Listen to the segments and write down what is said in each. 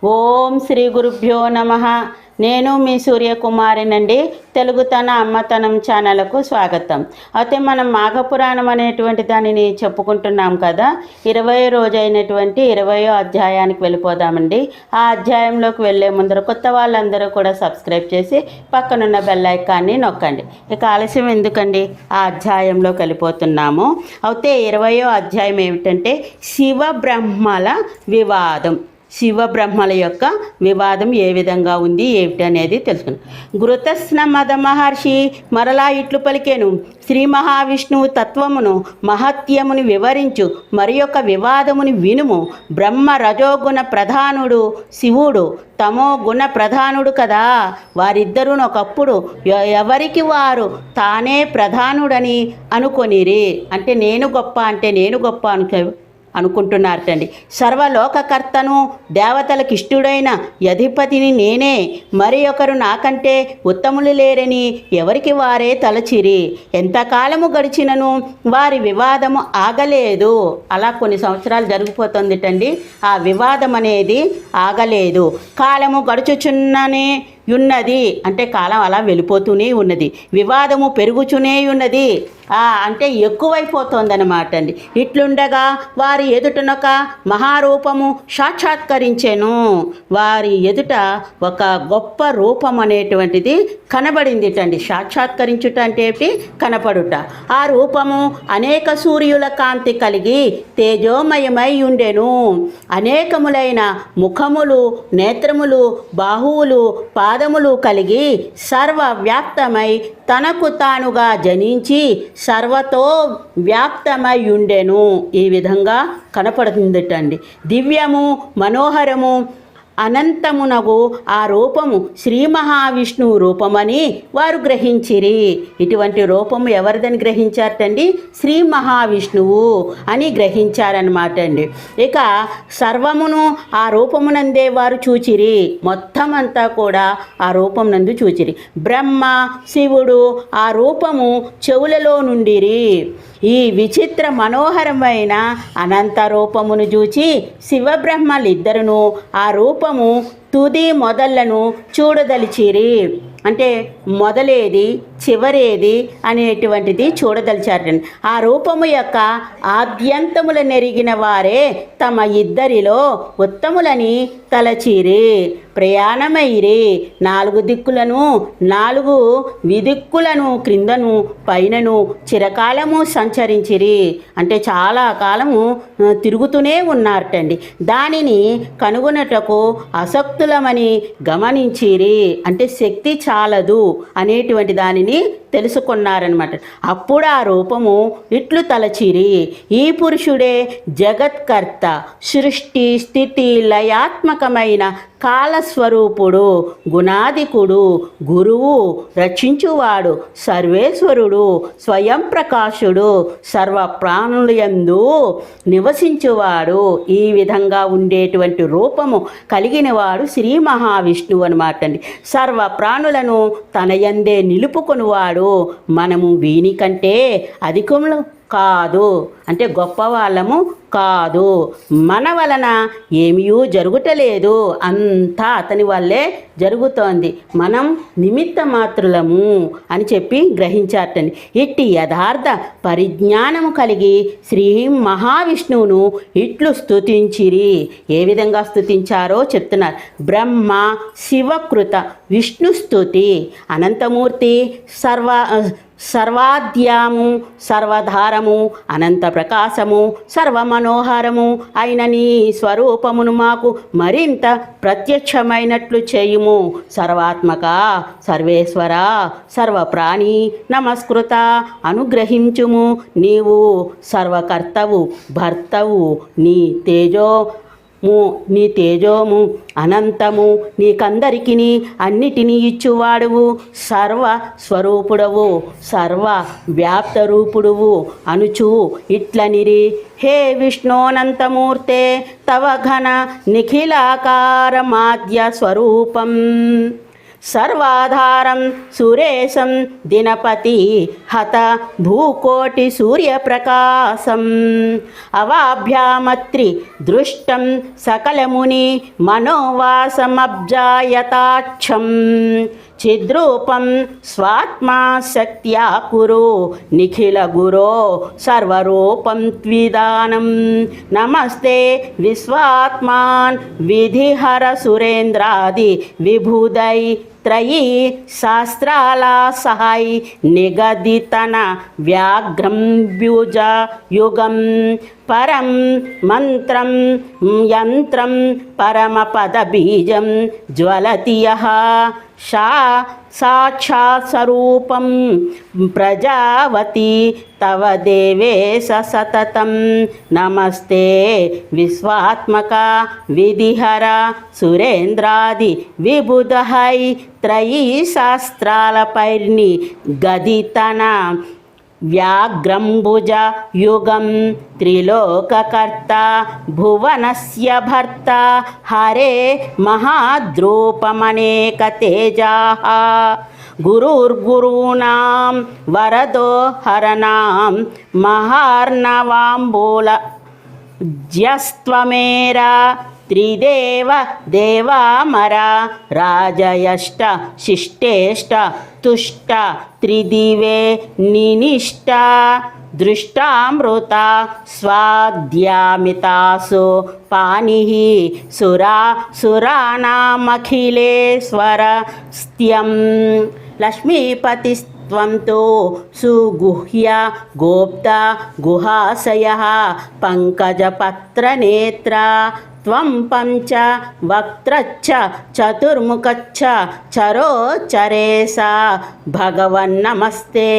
ఓం శ్రీ గురుభ్యో నమః. నేను మీ సూర్యకుమారినండి. తెలుగుతన అమ్మతనం ఛానల్కు స్వాగతం. అయితే మనం మాఘపురాణం అనేటువంటి దానిని చెప్పుకుంటున్నాం కదా. 20వ రోజైనటువంటి 20వ అధ్యాయానికి వెళ్ళిపోదామండి. ఆ అధ్యాయంలోకి వెళ్ళే ముందర కొత్త వాళ్ళందరూ కూడా సబ్స్క్రైబ్ చేసి పక్కనున్న బెల్ ఐకాన్ని నొక్కండి. ఇక ఆలస్యం ఎందుకండి, ఆ అధ్యాయంలోకి వెళ్ళిపోతున్నాము. అయితే 20వ అధ్యాయం ఏమిటంటే శివ బ్రహ్మల వివాదం. శివ బ్రహ్మల యొక్క వివాదం ఏ విధంగా ఉంది ఏమిటి అనేది తెలుసుకున్నాం. ఘృతస్న మద మహర్షి మరలా ఇట్లు పలికేను, శ్రీ మహావిష్ణువు తత్వమును మహత్యముని వివరించు మరి యొక్క వివాదముని వినుము. బ్రహ్మ రజోగుణ ప్రధానుడు, శివుడు తమో గుణ ప్రధానుడు కదా. వారిద్దరూ ఒకప్పుడు ఎవరికి వారు తానే ప్రధానుడని అనుకొనిరి. అంటే నేను గొప్ప అనుకుంటున్నారటండి. సర్వలోకకర్తను దేవతలకు ఇష్టుడైన అధిపతిని నేనే, మరి ఒకరు నాకంటే ఉత్తములు లేరని ఎవరికి వారే తలచిరి. ఎంతకాలము గడిచినను వారి వివాదము ఆగలేదు. అలా కొన్ని సంవత్సరాలు జరిగిపోతుందిటండి. ఆ వివాదం అనేది ఆగలేదు. కాలము గడుచుచున్ననే ఉన్నది, అంటే కాలం అలా వెళ్ళిపోతూనే ఉన్నది. వివాదము పెరుగుచునే ఉన్నది, అంటే ఎక్కువైపోతుందన్నమాట అండి. ఇట్లుండగా వారి ఎదుటనొక మహారూపము సాక్షాత్కరించెను. వారి ఎదుట ఒక గొప్ప రూపం అనేటువంటిది కనబడిందిటండి. సాక్షాత్కరించుట అంటే కనపడుట. ఆ రూపము అనేక సూర్యుల కాంతి కలిగి తేజోమయమై ఉండెను. అనేకములైన ముఖములు, నేత్రములు, బాహువులు, పాదములు కలిగి సర్వవ్యాప్తమై తనకు తానుగా జనించి సర్వతో వ్యాప్తమై ఉండెను. ఈ విధంగా కనపడుతుందిటండి. దివ్యము మనోహరము అనంతమునగు ఆ రూపము శ్రీ మహావిష్ణువు రూపమని వారు గ్రహించిరి. ఇటువంటి రూపము ఎవరిదని గ్రహించారటండి? శ్రీ మహావిష్ణువు అని గ్రహించారనమాట అండి. ఇక సర్వమును ఆ రూపమునందే వారు చూచిరి. మొత్తం అంతా కూడా ఆ రూపం నందు చూచిరి. బ్రహ్మ శివుడు ఆ రూపము చెవులలో నుండిరి. ఈ విచిత్ర మనోహరమైన అనంత రూపమును చూచి శివబ్రహ్మలిద్దరును ఆ రూపము తుది మొదళ్లను చూడదలిచిరి. అంటే మొదలేది చివరేది అనేటువంటిది చూడదలిచారండి. ఆ రూపము యొక్క ఆద్యంతముల నెరిగిన వారే తమ ఇద్దరిలో ఉత్తములని తలచిరి. ప్రయాణమైరి. 4 దిక్కులను 4 విదిక్కులను క్రిందను పైనను చిరకాలము సంచరించిరి. అంటే చాలా కాలము తిరుగుతూనే ఉన్నారటండి. దానిని కనుగొనటకు అసక్తులమని గమనించిరి. అంటే శక్తి చాలదు అనేటువంటి దానిని తెలుసుకున్నారనమాట. అప్పుడు ఆ రూపము ఇట్లు తలచిరి, ఈ పురుషుడే జగత్కర్త, సృష్టి స్థితి లయాత్మకమైన కాలస్వరూపుడు, గుణాధికుడు, గురువు, రక్షించువాడు, సర్వేశ్వరుడు, స్వయం ప్రకాశుడు, సర్వ ప్రాణులందు నివసించువాడు. ఈ విధంగా ఉండేటువంటి రూపము కలిగినవాడు శ్రీ మహావిష్ణువు అనమాట అండి. సర్వ ప్రాణులను తన యందే నిలుపుకొనివాడు. మనము వీనికంటే అధికములు కాదు, అంటే గొప్పవాళ్ళము కాదు. మన వలన ఏమీ జరుగుటలేదు, అంతా అతని వల్లే జరుగుతోంది. మనం నిమిత్త మాత్రులము అని చెప్పి గ్రహించారటండి. ఇట్టి యథార్థ పరిజ్ఞానము కలిగి శ్రీ మహావిష్ణువును ఇట్లు స్తుతించిరి. ఏ విధంగా స్తుతించారో చెప్తున్నారు. బ్రహ్మ శివకృత విష్ణు స్తుతి. అనంతమూర్తి సర్వాద్యాము సర్వధారము అనంత ప్రకాశము సర్వమనోహరము అయిన నీ స్వరూపమును మాకు మరింత ప్రత్యక్షమైనట్లు చేయుము. సర్వాత్మక సర్వేశ్వర సర్వప్రాణి నమస్కృత అనుగ్రహించుము. నీవు సర్వకర్తవు భర్తవు. నీ తేజోము అనంతము. నీకందరికి అన్నిటినీ ఇచ్చువాడువు. సర్వ స్వరూపుడవు సర్వ వ్యాప్తరూపుడువు అనుచు ఇట్లనిరి. హే విష్ణోనంతమూర్తే తవ ఘన నిఖిలాకారమాద్య స్వరూపం సర్వాధారం సురేశం దినపతి హత భూకోటి సూర్యప్రకాశం అవాభ్యామత్రి దృష్టం సకలముని మనోవాసమబ్జాయతాక్షం చిద్రూపం స్వాత్మా శక్త్యా కురు నిఖిల గురో సర్వరూపం త్విదానం. నమస్తే విశ్వాత్మాన్ విధిహర సురేంద్రాది విభుదై త్రయీ శాస్త్రాల సహాయ నిగదితన వ్యాఘ్రం వ్యుజ యుగం పరం మంత్రం యంత్రం పరమపద బీజం జ్వలతి యః సాక్షాత్ స్వరూపం ప్రజావతి తవ దేవేశ సతతం. నమస్తే విశ్వాత్మక విధిహర సురేంద్రాది విబుధహై త్రయీ శాస్త్రాలపైర్ని గదితన వ్యాఘ్రంబుజ యుగం త్రిలోకకర్త భువనస్య భర్త హరే మహాద్రూపమనేక తేజాః గురుర్గురూణాం వరదో హరణాం మహార్ణవాంబూల జ్యస్త్వమేరా త్రిదేవ దేవామర రాజయష్ట శిష్టేష్ట తుష్ట త్రిదివే నినిష్ట దృష్టామృత స్వాద్యామితాసు పానిః సురానామఖిలేశ్వర స్థ్యం లక్ష్మీపతిస్త్వం తు సుగుహ్య గోప్త గుహాశయః పంకజపత్రనేత్ర త్వం పంచ వక్త్రచ్చ చతుర్ముఖచ్చ చరోచరేశ భగవన్నమస్తే.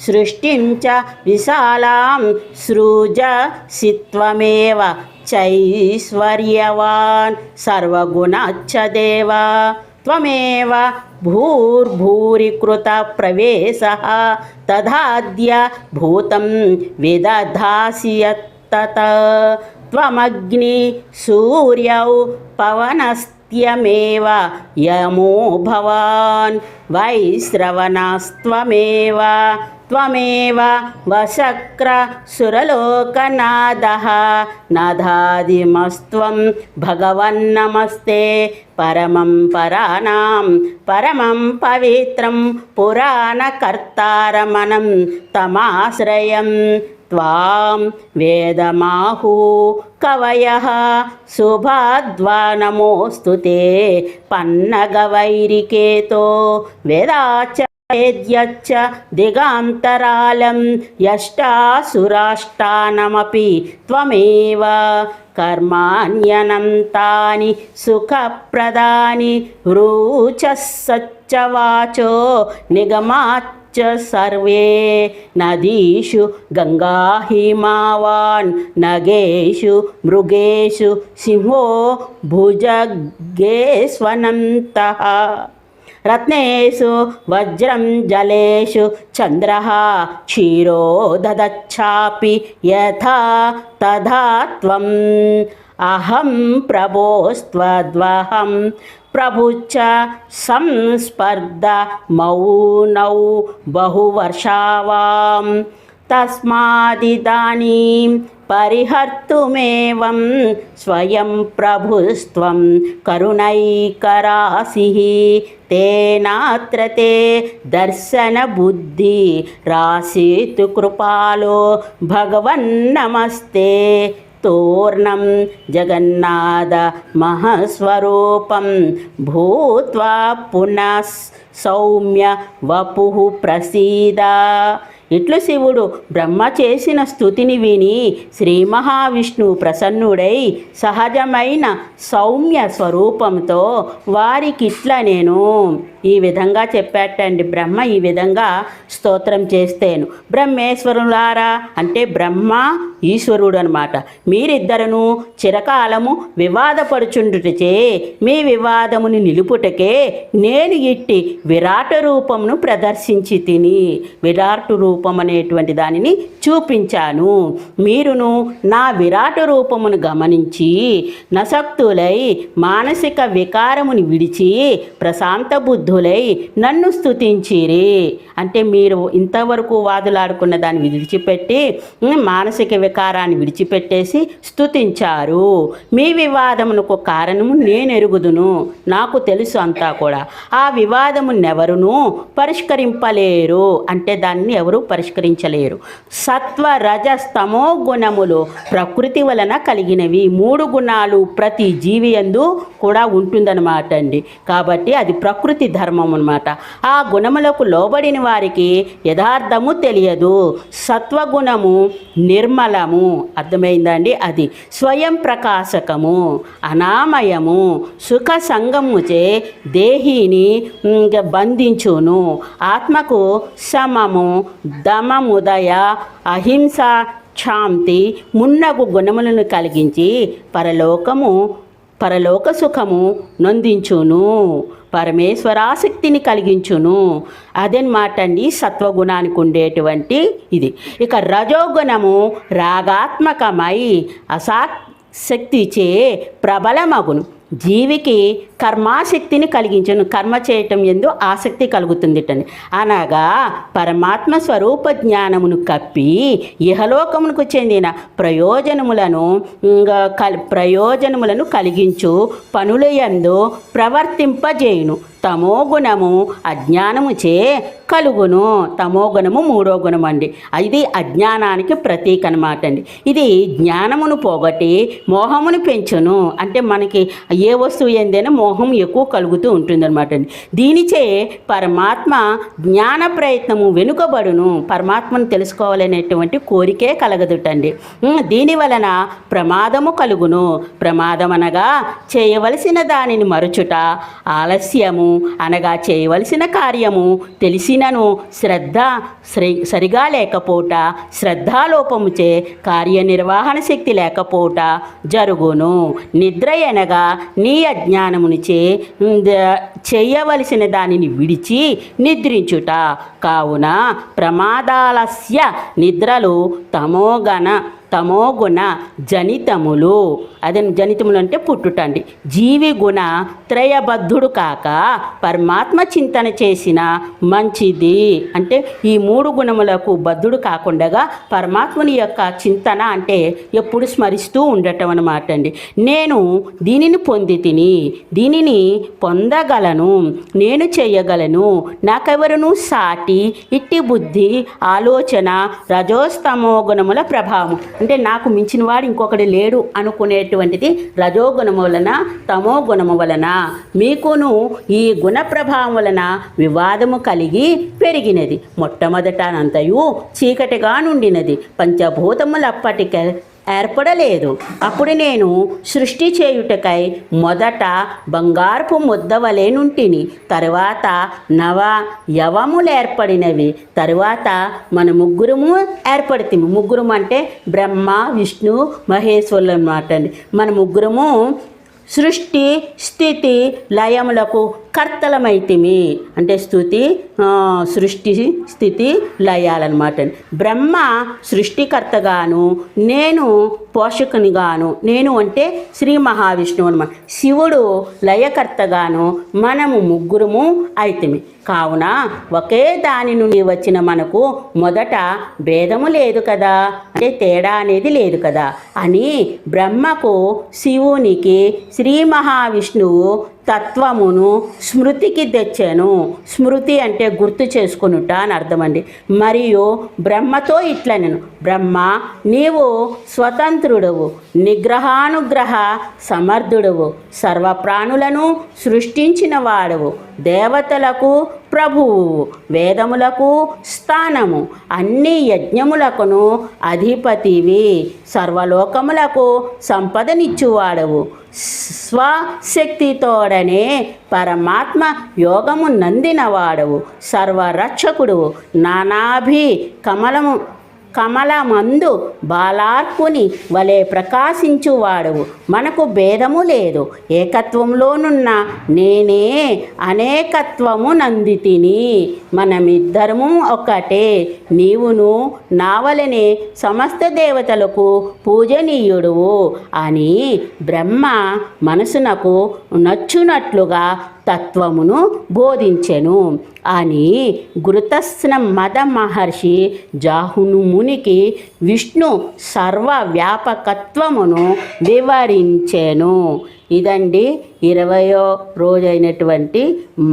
సృష్టిం చ విశాలాం సృజసిత్వమేవ చైశ్వర్యవాన్ సర్వగుణచ్చ దేవ త్వమేవ భూర్భూరి కృత ప్రవేశః తదాద్య భూతం విదధాసి యత్తత. త్వమగ్ని సూర్యౌ పవనస్త్యమేవ యమో భవాన్ వైశ్రవణస్త్వమేవ త్వమేవ వశక్ర సురలోకనాథః నాథాదిమస్త్వం భగవన్నమస్తే. పరమం పరాణాం పరమం పవిత్రం పురాణకర్తారమణం తమాశ్రయం త్వాం వేదమాహు కవయః శుభాద్వా నమోऽस्तु తే పన్నగవైరికేతో వేదాచ వేద్యచ్చ దిగాంతరాళం యష్టాసురాష్టానమపి త్వమేవ కర్మాణ్యనంతాని సుఖప్రదాని రుచః సచ్చవాచో నిగమాచ్చ సర్వే నదీషు గంగా హిమావాన్ నగేషు మృగేషు సింహో భుజగేష్వనంతః రత్నేషు వజ్రం జలేషు చంద్రః క్షీరో దదచ్చాపి యథా తథా త్వం. అహం ప్రభోస్త్వద్వహం ప్రభుచ్చ సంస్పర్ధ మౌనౌ బహువర్షావాం తస్మాదిదానీం పరిహర్తుమేవం స్వయం ప్రభుస్త్వం కరుణైకరాశిః తేనాత్ర తే దర్శన బుద్ధి రాశితు కృపాలో భగవన్నమస్తే. తోర్ణం జగన్నాథ మహస్వరూపం భూత్వా పునః సౌమ్య వపుః ప్రసీద. ఇట్లు శివుడు బ్రహ్మ చేసిన స్తుతిని విని శ్రీ మహావిష్ణువు ప్రసన్నుడై సహజమైన సౌమ్య స్వరూపంతో వారికిట్లా నేను ఈ విధంగా చెప్పాటండి. బ్రహ్మ ఈ విధంగా స్తోత్రం చేస్తేను, బ్రహ్మేశ్వరులారా అంటే బ్రహ్మ ఈశ్వరుడు అనమాట, మీరిద్దరను చిరకాలము వివాదపడుచుండుటచే మీ వివాదమును నిలుపుటకే నేను ఇట్టి విరాట రూపమును ప్రదర్శించి తిని, విరాట రూపం అనేటువంటి దానిని చూపించాను. మీరును నా విరాట రూపమును గమనించి నసక్తులై మానసిక వికారముని విడిచి ప్రశాంత బుద్ధులై నన్ను స్తుతించిరి. అంటే మీరు ఇంతవరకు వాదులాడుకున్న దాన్ని విడిచిపెట్టి మానసిక వికారాన్ని విడిచిపెట్టేసి స్తుతించారు. మీ వివాదమునకు కారణము నేను ఎరుగుదును, నాకు తెలుసు అంతా కూడా. ఆ వివాదమునెవరును పరిష్కరింపలేరు, అంటే దాన్ని ఎవరు పరిష్కరించలేరు. సత్వ రజస్తమో గుణములు ప్రకృతి వలన కలిగినవి. 3 గుణాలు ప్రతి జీవి యందు కూడా ఉంటుందన్నమాట అండి. కాబట్టి అది ప్రకృతి ధర్మం అన్నమాట. ఆ గుణములకు లోబడిన వారికి యథార్థము తెలియదు. సత్వగుణము నిర్మలము, అర్థమైందండి, అది స్వయం ప్రకాశకము, అనామయము, సుఖ సంగముచే దేహిని బంధించును. ఆత్మకు సమము, దమముదయ, అహింస, శాంతి మున్నగు గుణములను కలిగించి పరలోక సుఖము నొందించును, పరమేశ్వరాసక్తిని కలిగించును. అదనమాట అండి సత్వగుణానికి ఉండేటువంటి ఇది. ఇక రజోగుణము రాగాత్మకమై అసాశక్తిచే ప్రబలమగును. జీవికి కర్మాశక్తిని కలిగించను, కర్మ చేయటం ఎందు ఆసక్తి కలుగుతుందిటండి. అనగా పరమాత్మ స్వరూప జ్ఞానమును కప్పి ఇహలోకమునకు చెందిన ప్రయోజనములను కలిగించు పనుల యందు ప్రవర్తింపజేయును. తమోగుణము అజ్ఞానముచే కలుగును. తమోగుణము 3వ గుణం అండి. ఇది అజ్ఞానానికి ప్రతీక అనమాట అండి. ఇది జ్ఞానమును పోగొట్టి మోహమును పెంచును. అంటే మనకి ఏ వస్తువు ఏందైనా మోహం ఎక్కువ కలుగుతూ ఉంటుందన్నమాట అండి. దీనిచే పరమాత్మ జ్ఞాన ప్రయత్నము వెనుకబడును. పరమాత్మను తెలుసుకోవాలనేటువంటి కోరికే కలగదుటండి. దీని వలన ప్రమాదము కలుగును. ప్రమాదం అనగా చేయవలసిన దానిని మరుచుట, ఆలస్యము అనగా చేయవలసిన కార్యము తెలిసినను శ్రద్ధ సరిగా లేకపోట, శ్రద్ధాలోపముచే కార్యనిర్వహణ శక్తి లేకపోట జరుగును. నిద్ర అనగా నీ అజ్ఞానమునిచే చేయవలసిన దానిని విడిచి నిద్రించుట. కావున ప్రమాదాలస్య నిద్రలు తమోగుణ జనితములు. అదే జనితములు అంటే పుట్టుటండి. జీవి గుణ త్రయబద్ధుడు కాక పరమాత్మ చింతన చేసిన మంచిది. అంటే ఈ 3 గుణములకు బద్ధుడు కాకుండా పరమాత్మని యొక్క చింతన అంటే ఎప్పుడు స్మరిస్తూ ఉండటం అన్నమాట అండి. నేను దీనిని పొంది తిని, దీనిని పొందగలను, నేను చేయగలను, నాకెవరును సాటి. ఇట్టి బుద్ధి ఆలోచన రజోస్తమో గుణముల ప్రభావం. అంటే నాకు మించిన వాడు ఇంకొకటి లేడు అనుకునేటువంటిది రజోగుణము వలన, తమో గుణము వలన. మీకును ఈ గుణ ప్రభావం వలన వివాదము కలిగి పెరిగినది. మొట్టమొదట అంతయు చీకటిగా నుండినది. పంచభూతములప్పటికే ఏర్పడలేదు. అప్పుడు నేను సృష్టి చేయుటకై మొదట బంగారపు ముద్దవలే నుంటిని, తరువాత యవములు ఏర్పడినవి, తరువాత మన ముగ్గురము ఏర్పడితిమి. ముగ్గురం అంటే బ్రహ్మ, విష్ణు, మహేశ్వరులు అన్నమాట అండి. మన ముగ్గురము సృష్టి స్థితి లయములకు కర్తలమైతిమి. అంటే సృష్టి స్థితి లయాలన్నమాట. బ్రహ్మ సృష్టికర్తగాను, నేను పోషకునిగాను. నేను అంటే శ్రీ మహావిష్ణువు అనమాట. శివుడు లయకర్తగాను, మనము ముగ్గురము అయితిమి. కావున ఒకే దాని నుండి వచ్చిన మనకు మొదట భేదము లేదు కదా, అంటే తేడా అనేది లేదు కదా అని బ్రహ్మకు, శివునికి శ్రీ మహావిష్ణువు తత్వమును స్మృతికి తెచ్చాను. స్మృతి అంటే గుర్తు చేసుకునుట అని అర్థమండి. మరియు బ్రహ్మతో ఇట్లా నేను, బ్రహ్మ నీవు స్వతంత్రుడవు, నిగ్రహానుగ్రహ సమర్థుడవు, సర్వప్రాణులను సృష్టించిన వాడవు, దేవతలకు ప్రభువు, వేదములకు స్థానము, అన్ని యజ్ఞములకును అధిపతివి, సర్వలోకములకు సంపదనిచ్చువాడవు, స్వశక్తితోడనే పరమాత్మ యోగము నందినవాడవు, సర్వరక్షకుడు, నానాభి కమలమందు బాలార్కుని వలె ప్రకాశించువాడవు. మనకు భేదము లేదు, ఏకత్వంలోనున్న నేనే అనేకత్వము నందితిని, మనమిద్దరము ఒక్కటే, నీవును నా వలనే సమస్త దేవతలకు పూజనీయుడువు అని బ్రహ్మ మనసునకు నచ్చునట్లుగా తత్వమును బోధించెను అని గురుతస్న మద మహర్షి జాహును మునికి విష్ణు సర్వవ్యాపకత్వమును వివరించెను. ఇదండి 20వ రోజైనటువంటి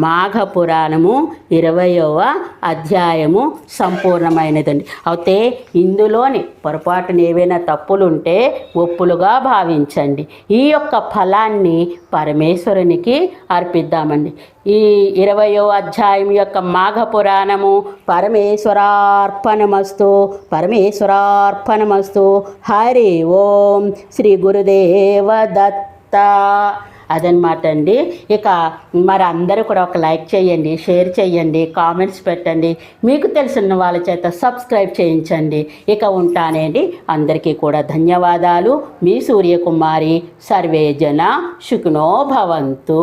మాఘ పురాణము 20వ అధ్యాయము సంపూర్ణమైనదండి. అయితే ఇందులోని పొరపాటున ఏవైనా తప్పులుంటే ఒప్పులుగా భావించండి. ఈ యొక్క ఫలాన్ని పరమేశ్వరునికి అర్పిద్దామండి. ఈ 20వ అధ్యాయం యొక్క మాఘ పురాణము పరమేశ్వరార్పణమస్తు, పరమేశ్వరార్పణమస్తు. హరి ఓం. శ్రీ గురుదేవ దత్త. అదనమాట అండి. ఇక మరి అందరూ కూడా ఒక లైక్ చేయండి, షేర్ చేయండి, కామెంట్స్ పెట్టండి, మీకు తెలిసిన వాళ్ళ చేత సబ్స్క్రైబ్ చేయించండి. ఇక ఉంటానండి. అందరికీ కూడా ధన్యవాదాలు. మీ సూర్యకుమారి. సర్వే జన సుఖినో భవంతు.